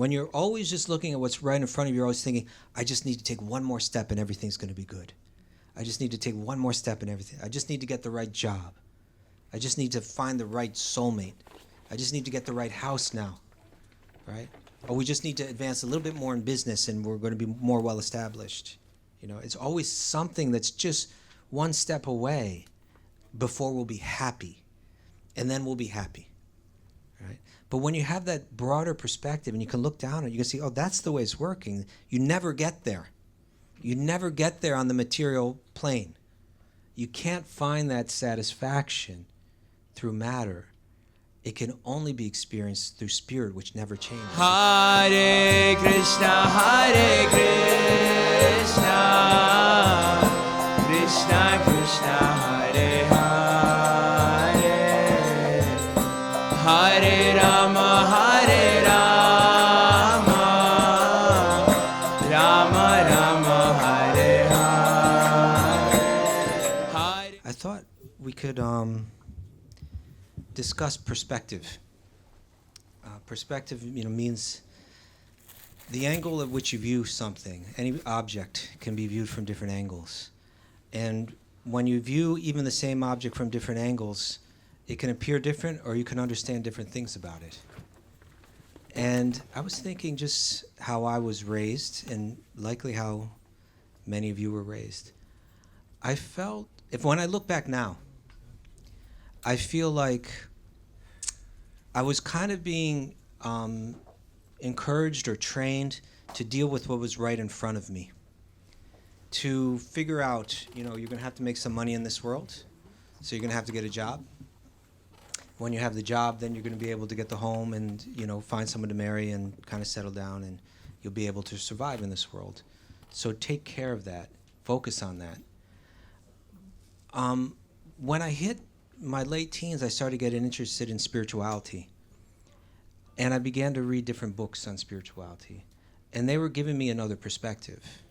When you're always just looking at what's right in front of you, you're always thinking, I just need to take one more step and everything's going to be good. I just need to take one more step and everything. I just need to get the right job. I just need to find the right soulmate. I just need to get the right house now, right? Or we just need to advance a little bit more in business and we're going to be more well established. You know, it's always something that's just one step away before we'll be happy. And then we'll be happy, right? But when you have that broader perspective and you can look down and you can see, oh, that's the way it's working, you never get there. You never get there on the material plane. You can't find that satisfaction through matter. It can only be experienced through spirit, which never changes. Hare Krishna, Krishna Krishna, Hare Hare, Hare Rama, Rama Rama, Hare Hare. I thought we could discuss perspective. Perspective, means the angle at which you view something. Any object can be viewed from different angles. And when you view even the same object from different angles, it can appear different or you can understand different things about it. And I was thinking just how I was raised and likely how many of you were raised. I felt, when I look back now, I feel like I was kind of being encouraged or trained to deal with what was right in front of me. To figure out, you're going to have to make some money in this world, so you're going to have to get a job. When you have the job, then you're going to be able to get the home and, find someone to marry and kind of settle down, and you'll be able to survive in this world. So take care of that. Focus on that. When I hit my late teens, I started getting interested in spirituality. And I began to read different books on spirituality. And they were giving me another perspective.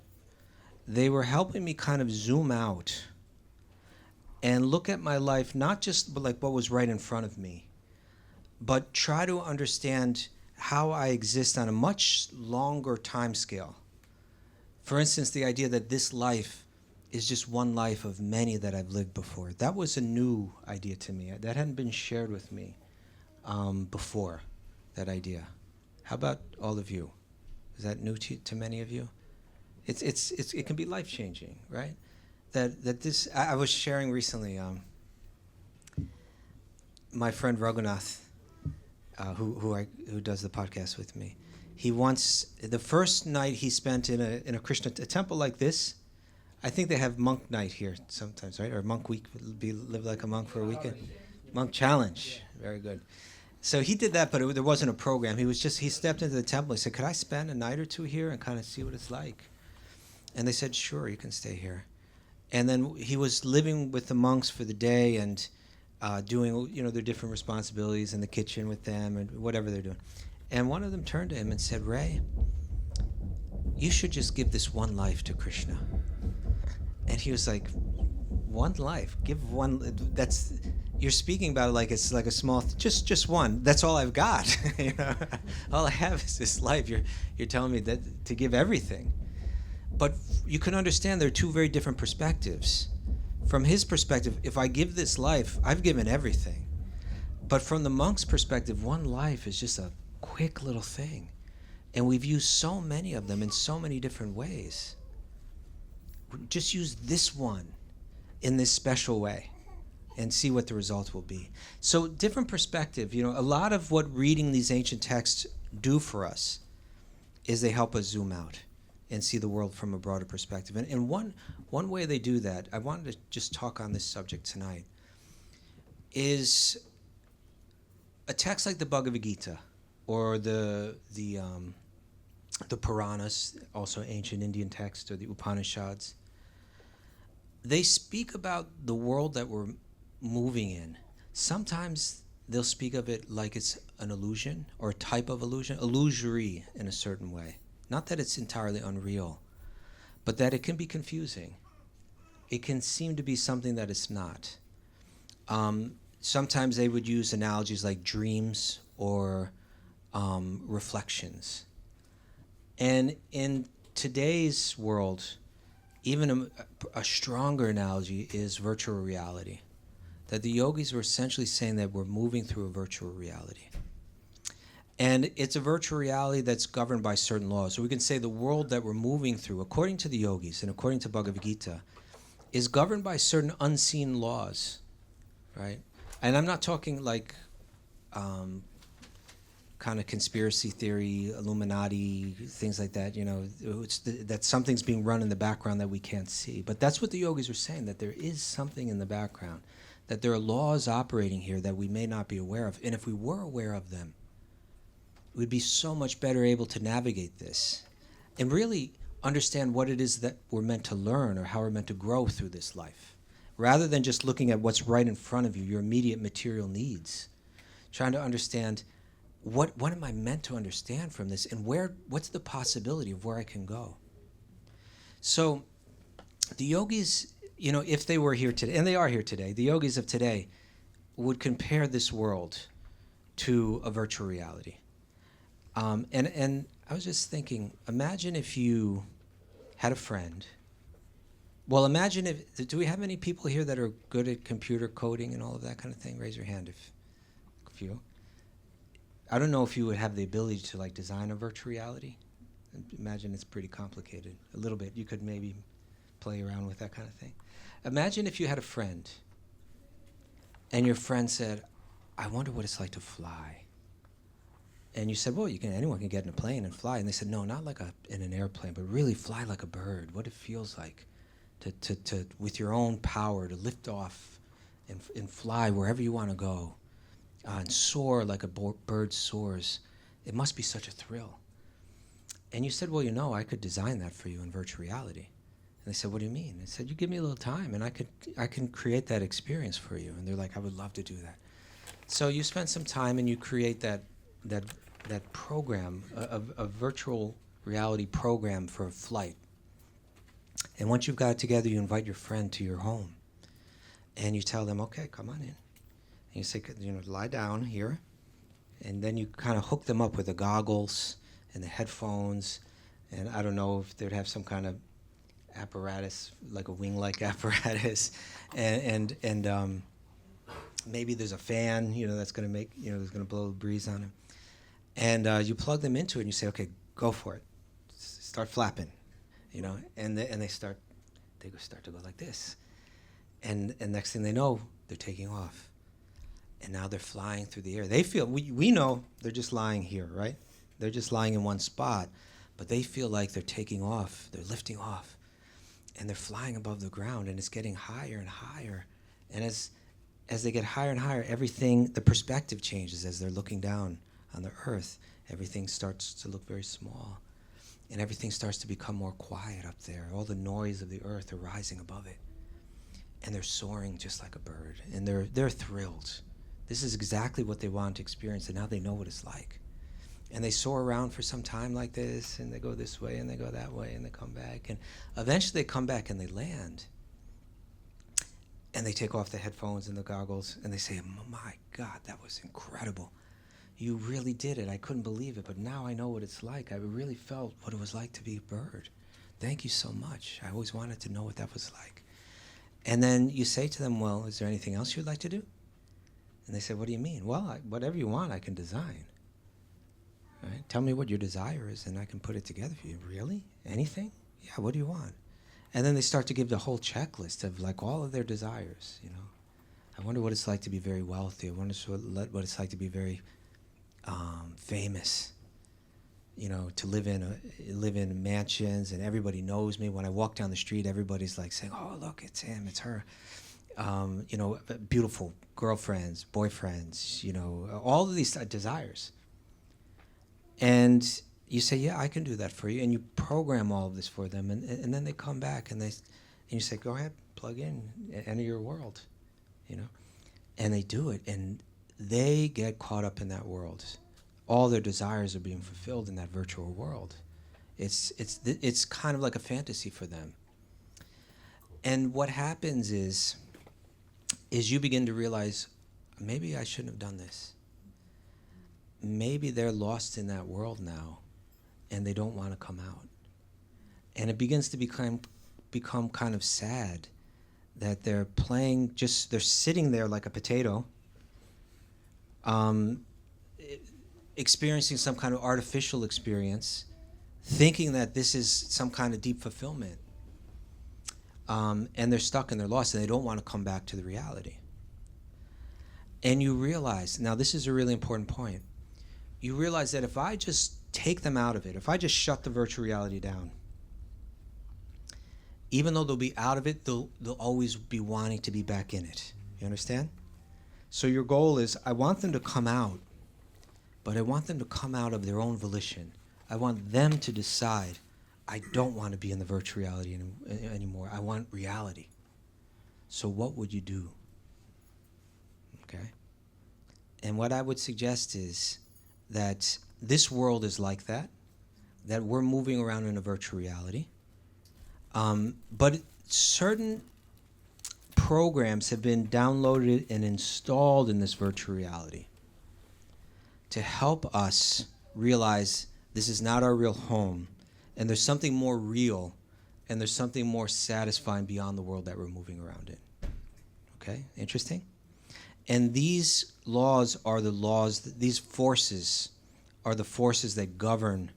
They were helping me kind of zoom out and look at my life, not just like what was right in front of me, but try to understand how I exist on a much longer time scale. For instance, the idea that this life is just one life of many that I've lived before. That was a new idea to me. That hadn't been shared with me before, that idea. How about all of you? Is that new to many of you? It can be life-changing, right? That this, I was sharing recently, my friend Raghunath, who does the podcast with me, the first night he spent in a Krishna temple like this. I think they have monk night here sometimes, right? Or monk week, live like a monk for a weekend. Monk challenge, very good. So he did that, but there wasn't a program. He stepped into the temple. He said, could I spend a night or two here and kind of see what it's like? And they said, sure, you can stay here. And then he was living with the monks for the day and doing, their different responsibilities in the kitchen with them and whatever they're doing. And one of them turned to him and said, Ray, you should just give this one life to Krishna. And he was like, one life, give one, you're speaking about it like it's like a small, just one, that's all I've got. All I have is this life. You're telling me that to give everything. But you can understand there are two very different perspectives. From his perspective, if I give this life, I've given everything. But from the monk's perspective, one life is just a quick little thing. And we've used so many of them in so many different ways. Just use this one in this special way and see what the results will be. So different perspective, a lot of what reading these ancient texts do for us is they help us zoom out and see the world from a broader perspective. And one way they do that, I wanted to just talk on this subject tonight, is a text like the Bhagavad Gita or the Puranas, also ancient Indian text, or the Upanishads. They speak about the world that we're moving in. Sometimes they'll speak of it like it's an illusion or a type of illusion, illusory in a certain way. Not that it's entirely unreal, but that it can be confusing. It can seem to be something that it's not. Sometimes they would use analogies like dreams or reflections. And in today's world, even a stronger analogy is virtual reality. That the yogis were essentially saying that we're moving through a virtual reality. And it's a virtual reality that's governed by certain laws. So we can say the world that we're moving through, according to the yogis and according to Bhagavad Gita, is governed by certain unseen laws, right? And I'm not talking like kind of conspiracy theory, Illuminati, things like that, you know, that something's being run in the background that we can't see. But that's what the yogis are saying, that there is something in the background, that there are laws operating here that we may not be aware of. And if we were aware of them, we'd be so much better able to navigate this and really understand what it is that we're meant to learn or how we're meant to grow through this life. Rather than just looking at what's right in front of you, your immediate material needs, trying to understand what am I meant to understand from this, and what's the possibility of where I can go. So the yogis, you know, if they were here today, and they are here today, the yogis of today would compare this world to a virtual reality. And I was just thinking, imagine if you had a friend. Well, imagine if, do we have any people here that are good at computer coding and all of that kind of thing? Raise your hand if you. I don't know if you would have the ability to like design a virtual reality. Imagine it's pretty complicated. A little bit. You could maybe play around with that kind of thing. Imagine if you had a friend and your friend said, I wonder what it's like to fly. And you said, well, anyone can get in a plane and fly. And they said, no, not like in an airplane, but really fly like a bird. What it feels like to with your own power, to lift off and fly wherever you want to go. And soar like a bird soars. It must be such a thrill. And you said, well, you know, I could design that for you in virtual reality. And they said, what do you mean? I said, you give me a little time and I can create that experience for you. And they're like, I would love to do that. So you spend some time and you create that program, a virtual reality program for a flight. And once you've got it together, you invite your friend to your home. And you tell them, okay, come on in. And you say, you know, lie down here. And then you kind of hook them up with the goggles and the headphones. And I don't know if they'd have some kind of apparatus, like a wing-like apparatus. And maybe there's a fan, you know, that's going to make, you know, that's going to blow the breeze on them. And you plug them into it and you say, okay, go for it. Start flapping, you know. And they start to go like this. And next thing they know, they're taking off. And now they're flying through the air. They feel, we know they're just lying here, right? They're just lying in one spot, but they feel like they're taking off, they're lifting off, and they're flying above the ground, and it's getting higher and higher. And as they get higher and higher, the perspective changes as they're looking down on the earth. Everything starts to look very small, and everything starts to become more quiet up there. All the noise of the earth are rising above it, and they're soaring just like a bird, and they're thrilled. This is exactly what they want to experience, and now they know what it's like. And they soar around for some time like this, and they go this way, and they go that way, and they come back. And eventually they come back, and they land. And they take off the headphones and the goggles, and they say, my God, that was incredible. You really did it. I couldn't believe it, but now I know what it's like. I really felt what it was like to be a bird. Thank you so much. I always wanted to know what that was like. And then you say to them, well, is there anything else you'd like to do? And they say, what do you mean? Well, whatever you want, I can design. Right? Tell me what your desire is, and I can put it together for you. Really? Anything? Yeah, what do you want? And then they start to give the whole checklist of like all of their desires, you know. I wonder what it's like to be very wealthy. I wonder what it's like to be very famous. You know, to live in mansions, and everybody knows me. When I walk down the street, everybody's like saying, oh, look, it's him, it's her. You know, beautiful girlfriends, boyfriends, you know, all of these desires. And you say, yeah, I can do that for you. And you program all of this for them. And then they come back and you say, go ahead, plug in, enter your world, you know. And they do it. And they get caught up in that world. All their desires are being fulfilled in that virtual world. It's kind of like a fantasy for them. And what happens is you begin to realize, maybe I shouldn't have done this. Maybe they're lost in that world now, and they don't want to come out. And it begins to become kind of sad that they're they're sitting there like a potato, experiencing some kind of artificial experience, thinking that this is some kind of deep fulfillment. And they're stuck and they're lost and they don't want to come back to the reality. And you realize, now this is a really important point, you realize that if I just take them out of it, if I just shut the virtual reality down, even though they'll be out of it, they'll always be wanting to be back in it. You understand? So your goal is, I want them to come out, but I want them to come out of their own volition. I want them to decide, I don't want to be in the virtual reality anymore. I want reality. So what would you do? Okay? And what I would suggest is that this world is like that we're moving around in a virtual reality. But certain programs have been downloaded and installed in this virtual reality to help us realize this is not our real home, and there's something more real, and there's something more satisfying beyond the world that we're moving around in. Okay, interesting? And these laws are the laws, these forces are the forces that govern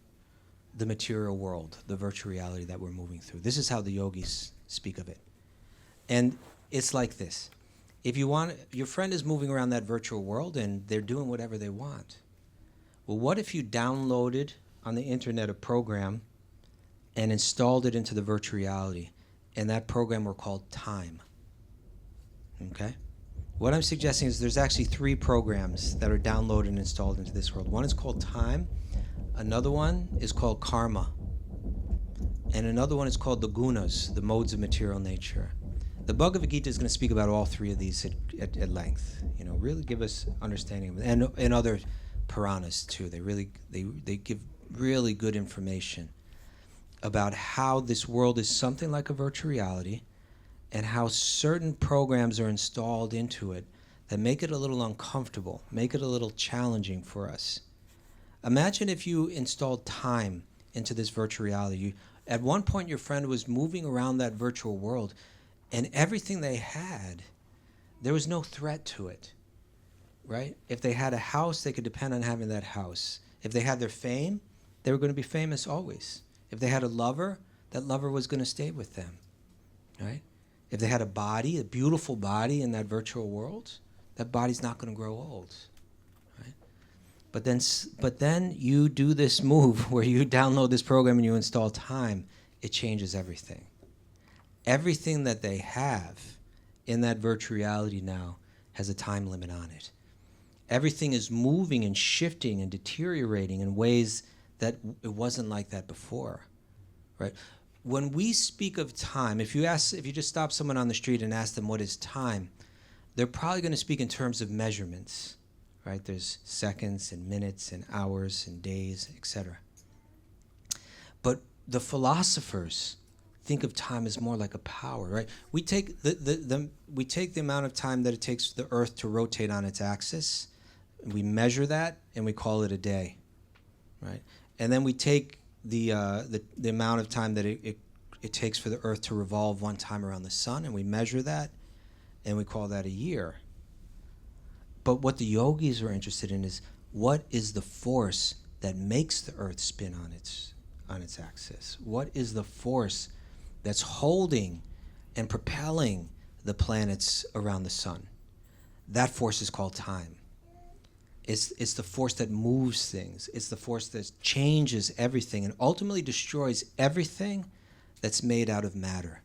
the material world, the virtual reality that we're moving through. This is how the yogis speak of it. And it's like this. If you want, your friend is moving around that virtual world and they're doing whatever they want. Well, what if you downloaded on the internet a program and installed it into the virtual reality, and that program were called time? Okay? What I'm suggesting is there's actually 3 programs that are downloaded and installed into this world. One is called time. Another one is called karma. And another one is called the gunas, the modes of material nature. The Bhagavad Gita is going to speak about all 3 of these at length. You know, really give us understanding of it. And other Puranas too. They give really good information about how this world is something like a virtual reality, and how certain programs are installed into it that make it a little uncomfortable, make it a little challenging for us. Imagine if you installed time into this virtual reality. At one point, your friend was moving around that virtual world, and everything they had, there was no threat to it, right? If they had a house, they could depend on having that house. If they had their fame, they were going to be famous always. If they had a lover, that lover was going to stay with them, right? If they had a body, a beautiful body in that virtual world, that body's not going to grow old. But then you do this move where you download this program and you install time. It changes everything. Everything that they have in that virtual reality now has a time limit on it. Everything is moving and shifting and deteriorating in ways that it wasn't like that before, right? When we speak of time, if you just stop someone on the street and ask them what is time, they're probably going to speak in terms of measurements. Right? There's seconds and minutes and hours and days, etc. But the philosophers think of time as more like a power, right? We take the amount of time that it takes the Earth to rotate on its axis, and we measure that, and we call it a day, right? And then we take the amount of time that it takes for the Earth to revolve one time around the sun, and we measure that, and we call that a year. But what the yogis are interested in is, what is the force that makes the Earth spin on its axis? What is the force that's holding and propelling the planets around the sun? That force is called time. It's the force that moves things. It's the force that changes everything and ultimately destroys everything that's made out of matter.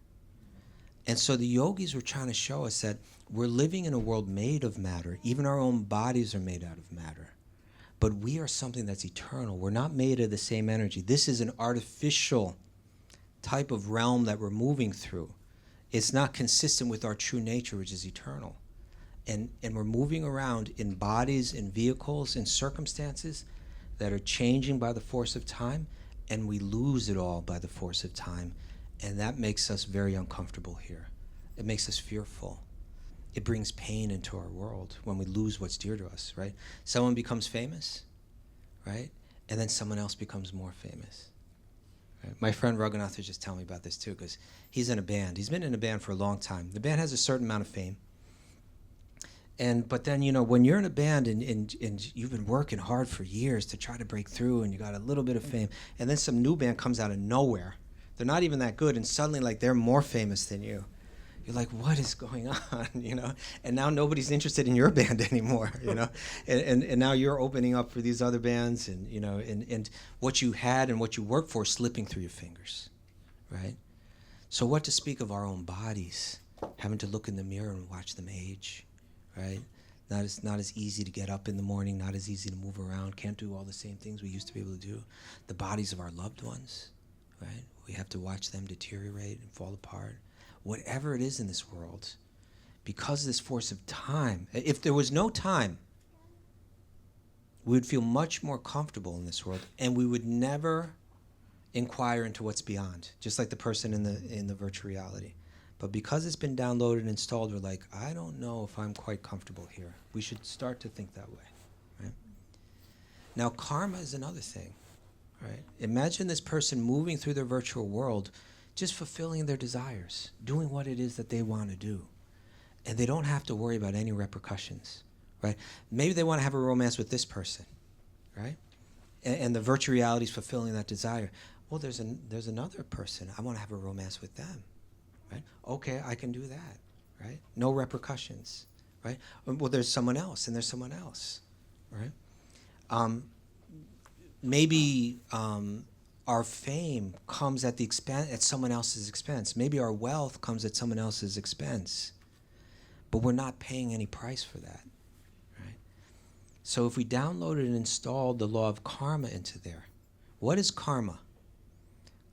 And so the yogis were trying to show us that we're living in a world made of matter. Even our own bodies are made out of matter. But we are something that's eternal. We're not made of the same energy. This is an artificial type of realm that we're moving through. It's not consistent with our true nature, which is eternal. And we're moving around in bodies, in vehicles, in circumstances that are changing by the force of time, and we lose it all by the force of time. And that makes us very uncomfortable here. It makes us fearful. It brings pain into our world when we lose what's dear to us, right? Someone becomes famous, right? and then someone else becomes more famous. Right? My friend Raghunath was just telling me about this too, because he's in a band. He's been in a band for a long time. The band has a certain amount of fame. But then, when you're in a band and you've been working hard for years to try to break through, and you got a little bit of fame, and then some new band comes out of nowhere. They're not even that good, and suddenly, like, they're more famous than you. You're like, what is going on, And now nobody's interested in your band anymore, And now you're opening up for these other bands, and, and what you had and what you worked for slipping through your fingers, right? So what to speak of our own bodies, having to look in the mirror and watch them age, right? Not as easy to get up in the morning, not as easy to move around, can't do all the same things we used to be able to do. The bodies of our loved ones, right? We have to watch them deteriorate and fall apart. Whatever it is in this world, because of this force of time, if there was no time, we would feel much more comfortable in this world, and we would never inquire into what's beyond, just like the person in the virtual reality. But because it's been downloaded and installed, we're like, I don't know if I'm quite comfortable here. We should start to think that way, right? Now, karma is another thing, right? Imagine this person moving through their virtual world, just fulfilling their desires, doing what it is that they want to do. And they don't have to worry about any repercussions, right? Maybe they want to have a romance with this person, right? And the virtual reality is fulfilling that desire. Well, there's another person. I want to have a romance with them. Right? Okay, I can do that, right? No repercussions, right? Well, there's someone else, and there's someone else, right? Maybe our fame comes at someone else's expense. Maybe our wealth comes at someone else's expense, but we're not paying any price for that, right? So if we downloaded and installed the law of karma into there, what is karma?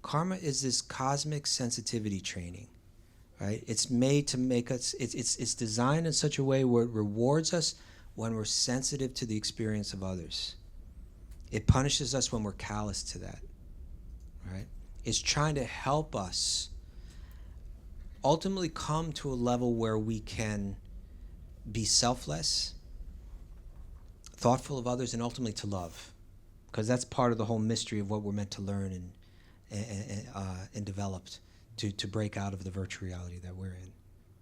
Karma is this cosmic sensitivity training. Right? It's made to make us, it's designed in such a way where it rewards us when we're sensitive to the experience of others. It punishes us when we're callous to that. Right? It's trying to help us ultimately come to a level where we can be selfless, thoughtful of others, and ultimately to love. Because that's part of the whole mystery of what we're meant to learn and developed. To break out of the virtual reality that we're in,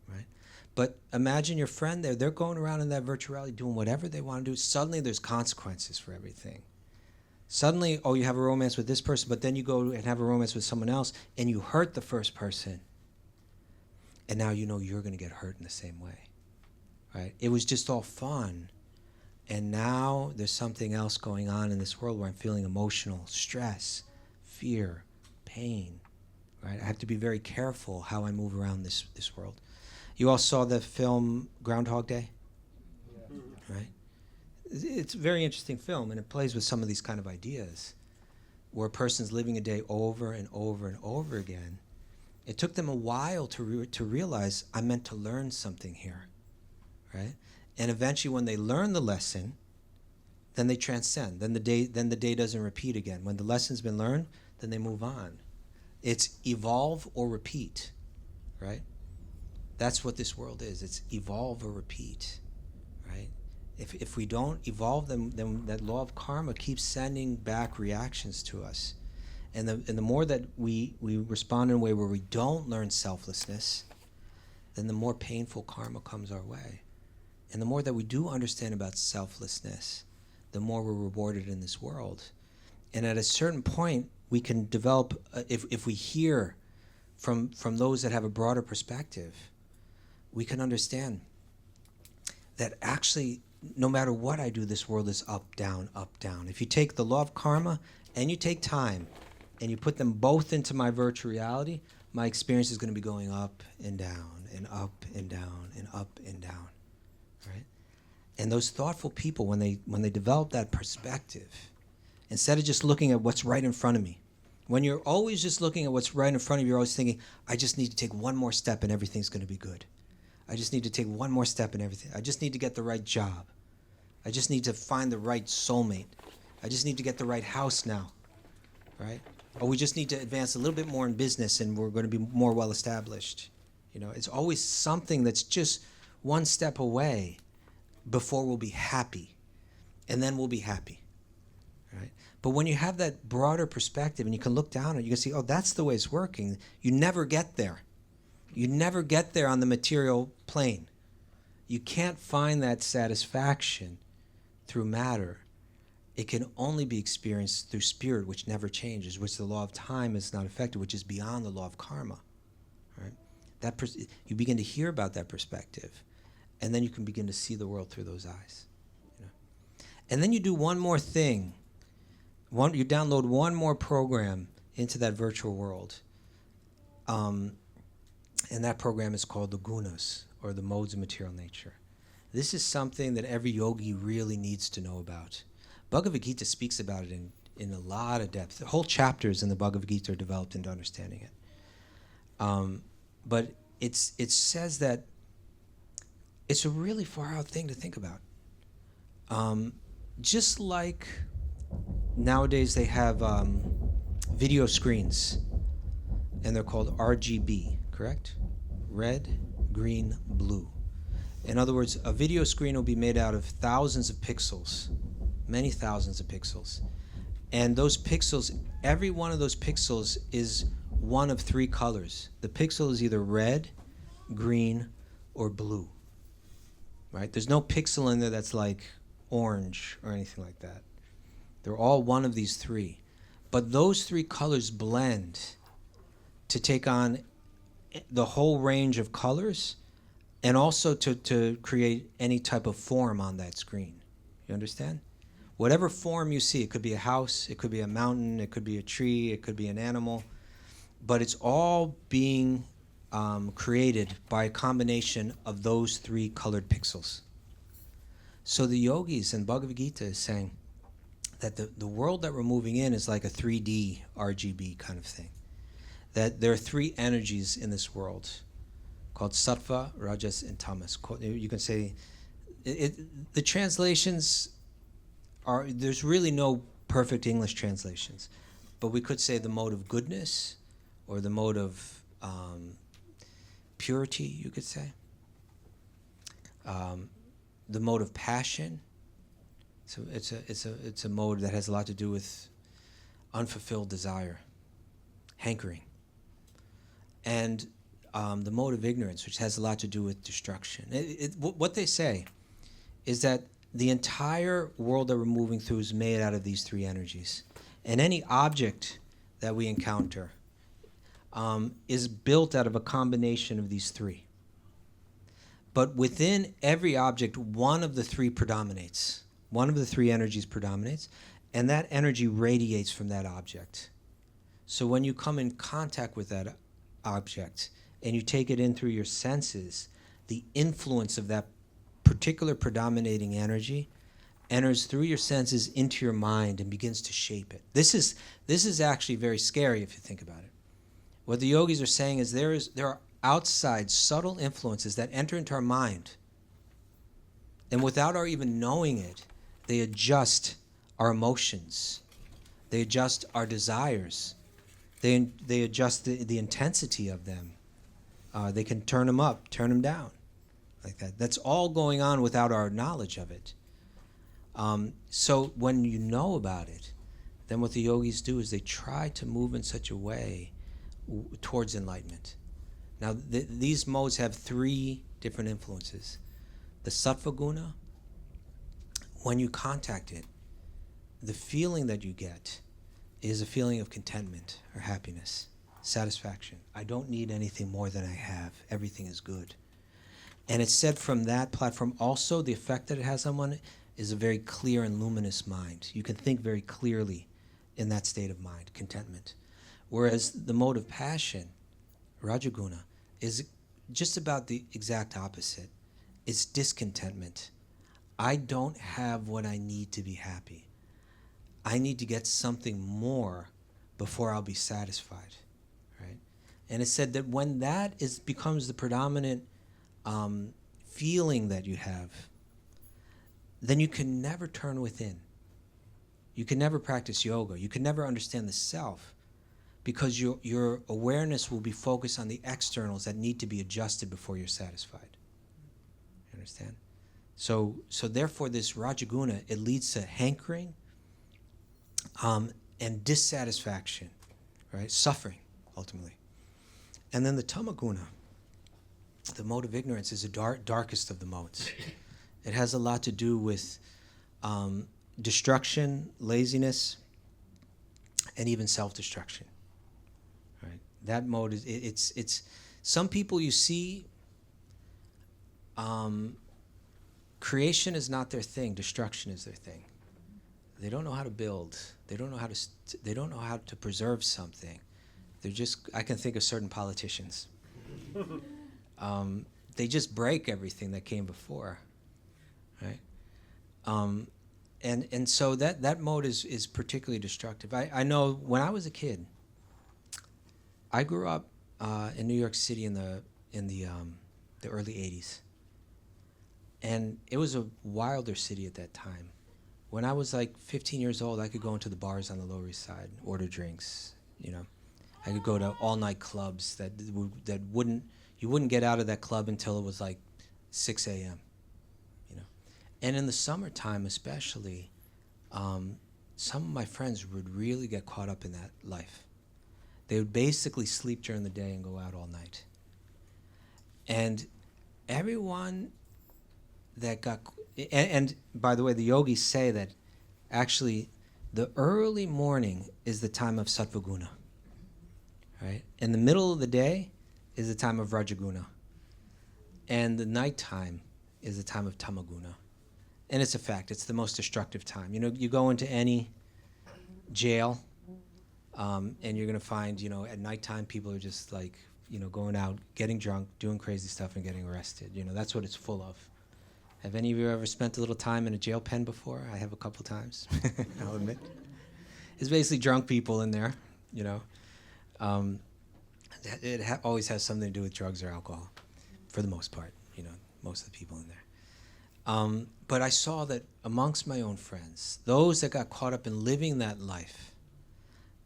right? But imagine your friend there, they're going around in that virtual reality doing whatever they want to do. Suddenly there's consequences for everything. Suddenly, you have a romance with this person, but then you go and have a romance with someone else, and you hurt the first person. And now you know you're going to get hurt in the same way, right? It was just all fun. And now there's something else going on in this world where I'm feeling emotional, stress, fear, pain. Right? I have to be very careful how I move around this world. You all saw the film Groundhog Day? Yeah. Right? It's a very interesting film, and it plays with some of these kind of ideas where a person's living a day over and over and over again. It took them a while to realize I meant to learn something here. Right? And eventually when they learn the lesson, then they transcend. Then the day doesn't repeat again. When the lesson's been learned, then they move on. It's evolve or repeat, right? That's what this world is. It's evolve or repeat, right? If we don't evolve, then that law of karma keeps sending back reactions to us. And the more that we respond in a way where we don't learn selflessness, then the more painful karma comes our way. And the more that we do understand about selflessness, the more we're rewarded in this world. And at a certain point, we can develop, if we hear from those that have a broader perspective, we can understand that actually, no matter what I do, this world is up, down, up, down. If you take the law of karma and you take time and you put them both into my virtual reality, my experience is going to be going up and down and up and down and up and down, right? And those thoughtful people, when they develop that perspective, instead of just looking at what's right in front of me, when you're always just looking at what's right in front of you, you're always thinking, I just need to take one more step and everything's going to be good. I just need to take one more step and everything. I just need to get the right job. I just need to find the right soulmate. I just need to get the right house now, right? Or we just need to advance a little bit more in business and we're going to be more well established. It's always something that's just one step away before we'll be happy. And then we'll be happy. right? But when you have that broader perspective and you can look down and you can see, oh, that's the way it's working, you never get there. You never get there on the material plane. You can't find that satisfaction through matter. It can only be experienced through spirit, which never changes, which the law of time is not affected, which is beyond the law of karma. Right? You begin to hear about that perspective, and then you can begin to see the world through those eyes. You know? And then you do one more thing. You download one more program into that virtual world. And that program is called the gunas, or the modes of material nature. This is something that every yogi really needs to know about. Bhagavad Gita speaks about it in a lot of depth. The whole chapters in the Bhagavad Gita are developed into understanding it. But it says that it's a really far out thing to think about. Just like nowadays they have video screens, and they're called RGB, correct? Red, green, blue. In other words, a video screen will be made out of thousands of pixels, many thousands of pixels. And those pixels, every one of those pixels is one of three colors. The pixel is either red, green, or blue. Right? There's no pixel in there that's like orange or anything like that. They're all one of these three. But those three colors blend to take on the whole range of colors, and also to create any type of form on that screen. You understand? Whatever form you see, it could be a house, it could be a mountain, it could be a tree, it could be an animal, but it's all being created by a combination of those three colored pixels. So the yogis in Bhagavad Gita is saying that the world that we're moving in is like a 3D RGB kind of thing. That there are three energies in this world called sattva, rajas, and tamas. You can say, the translations are, there's really no perfect English translations, but we could say the mode of goodness, or the mode of purity, you could say. The mode of passion. So it's a mode that has a lot to do with unfulfilled desire, hankering. And the mode of ignorance, which has a lot to do with destruction. What they say is that the entire world that we're moving through is made out of these three energies. And any object that we encounter is built out of a combination of these three. But within every object, one of the three predominates. One of the three energies predominates, and that energy radiates from that object. So when you come in contact with that object and you take it in through your senses, the influence of that particular predominating energy enters through your senses into your mind and begins to shape it. This is actually very scary if you think about it. What the yogis are saying is there are outside subtle influences that enter into our mind, and without our even knowing it, they adjust our emotions, they adjust our desires, they adjust the intensity of them. They can turn them up, turn them down, like that. That's all going on without our knowledge of it. So when you know about it, then what the yogis do is they try to move in such a way towards enlightenment. Now, these modes have three different influences. The sattva guna, when you contact it, the feeling that you get is a feeling of contentment or happiness, satisfaction. I don't need anything more than I have. Everything is good. And it's said from that platform also, the effect that it has on one is a very clear and luminous mind. You can think very clearly in that state of mind, contentment. Whereas the mode of passion, rajaguna, is just about the exact opposite. It's discontentment. I don't have what I need to be happy. I need to get something more before I'll be satisfied, right? And it's said that when that becomes the predominant feeling that you have, then you can never turn within. You can never practice yoga. You can never understand the self, because your awareness will be focused on the externals that need to be adjusted before you're satisfied. You understand? So therefore this rajaguna, it leads to hankering, and dissatisfaction, right? Suffering, ultimately. And then the tamaguna, the mode of ignorance, is the darkest of the modes. It has a lot to do with destruction, laziness, and even self-destruction. Right? That mode is it's some people you see. Creation is not their thing. Destruction is their thing. They don't know how to build. They don't know how to. They don't know how to preserve something. They're just. I can think of certain politicians. They just break everything that came before, right? And so that mode is particularly destructive. I know when I was a kid, I grew up in New York City in the early '80s, and it was a wilder city at that time. When I was like 15 years old, I could go into the bars on the Lower East Side, order drinks. I could go to all-night clubs that wouldn't. You wouldn't get out of that club until it was like 6 a.m., And in the summertime especially, some of my friends would really get caught up in that life. They would basically sleep during the day and go out all night. And everyone that got... And by the way, the yogis say that actually the early morning is the time of sattvaguna, right? In the middle of the day is the time of rajaguna. And the nighttime is the time of tamaguna. And it's a fact, it's the most destructive time. You go into any jail, and you're going to find, at nighttime people are just like, going out, getting drunk, doing crazy stuff, and getting arrested. That's what it's full of. Have any of you ever spent a little time in a jail pen before? I have a couple times, I'll admit. It's basically drunk people in there, It always has something to do with drugs or alcohol, for the most part, most of the people in there. But I saw that amongst my own friends, those that got caught up in living that life,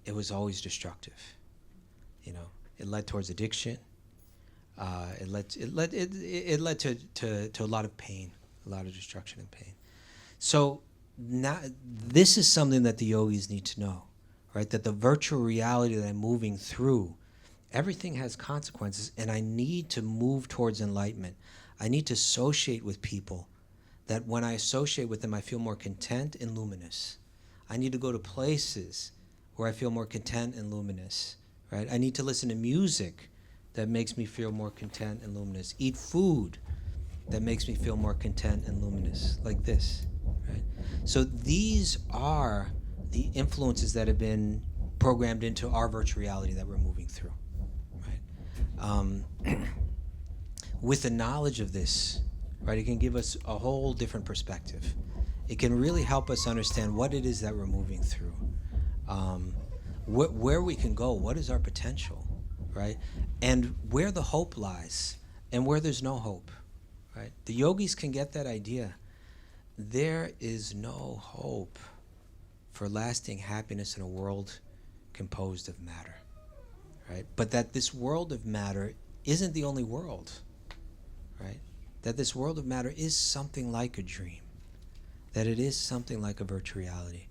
it was always destructive. It led towards addiction. It led to a lot of pain, a lot of destruction and pain. So now, this is something that the yogis need to know, right? That the virtual reality that I'm moving through, everything has consequences, and I need to move towards enlightenment. I need to associate with people that when I associate with them, I feel more content and luminous. I need to go to places where I feel more content and luminous, right? I need to listen to music that makes me feel more content and luminous. Eat food that makes me feel more content and luminous, like this, right? So these are the influences that have been programmed into our virtual reality that we're moving through, right? With the knowledge of this, right, it can give us a whole different perspective. It can really help us understand what it is that we're moving through, where we can go, what is our potential, right? And where the hope lies and where there's no hope, right? The yogis can get that idea. There is no hope for lasting happiness in a world composed of matter, right? But that this world of matter isn't the only world, right? That this world of matter is something like a dream, that it is something like a virtual reality.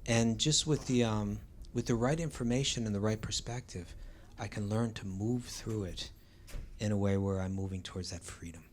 And just with the right information and the right perspective, I can learn to move through it in a way where I'm moving towards that freedom.